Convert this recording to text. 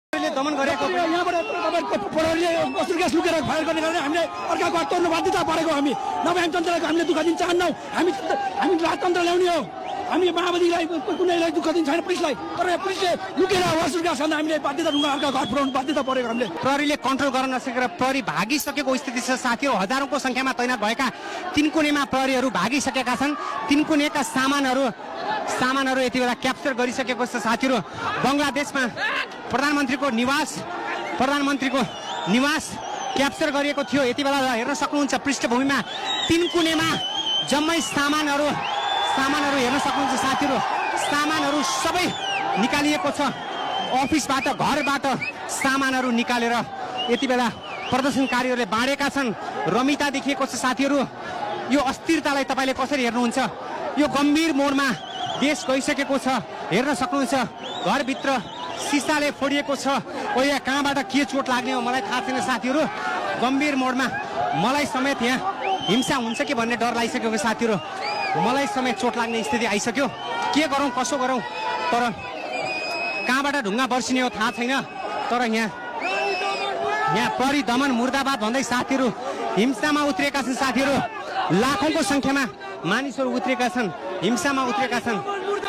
दमन गरेको यहाँबाट तपाईँको प्रहरीले अस्त्र ग्यास लुकेर फायर गर्ने कारण हामीले अर्काको हात तोड्नु बाध्यता परेको हामी नभए हामी तन्त्रलाई हामीले दुःख दिन चाहन्नौँ हामी राजतन्त्र ल्याउने हो हामी माओवादीलाई कुनैलाई दुःख दिन छैन पुलिसलाई तर पुलिसले लुकेर अस्त्र ग्यास हाल्दा हामीले बाध्यता ढुङ्गा अर्काको हात पुऱ्याउनु बाध्यता परेको हामीले प्रहरीले कन्ट्रोल गर्न नसकेर प्रहरी भागिसकेको स्थिति छ साथीहरू हजारौंको संख्यामा तैनात भएका तीनकुनेमा प्रहरीहरू भागिसकेका छन् तीनकुनेका सामानहरू यति बेला क्याप्चर गरिसकेको छ साथीहरू बंगलादेशमा प्रधानमन्त्रीको निवास क्याप्चर गरिएको थियो यति बेला हेर्न सक्नुहुन्छ पृष्ठभूमिमा तीनकुनेमा जम्मै सामानहरू हेर्न सक्नुहुन्छ साथीहरू सामानहरू सबै निकालिएको छ अफिसबाट घरबाट सामानहरू निकालेर यति बेला प्रदर्शनकारीहरूले बाँडेका छन् रमिता देखिएको छ साथीहरू यो अस्थिरतालाई तपाईले कसरी हेर्नुहुन्छ यो गम्भीर मोडमा देश गइसकेको छ हेर्न सक्नुहुन्छ घरभित्र सिसाले फोडिएको छ ओ यहाँ कहाँबाट के चोट लाग्ने हो मलाई थाहा छैन साथीहरू गम्भीर मोडमा मलाई समेत यहाँ हिंसा हुन्छ कि भन्ने डर लागिसकेको साथीहरू मलाई समेत चोट लाग्ने स्थिति आइसक्यो के गरौँ कसो गरौँ तर कहाँबाट ढुङ्गा बर्सिने हो थाहा छैन तर यहाँ प्रहरी दमन मुर्दाबाद भन्दै साथीहरू हिंसामा उत्रेका छन् साथीहरू लाखौंको संख्यामा मानिसहरू उत्रेका छन् हिंसामा उत्रेका छन्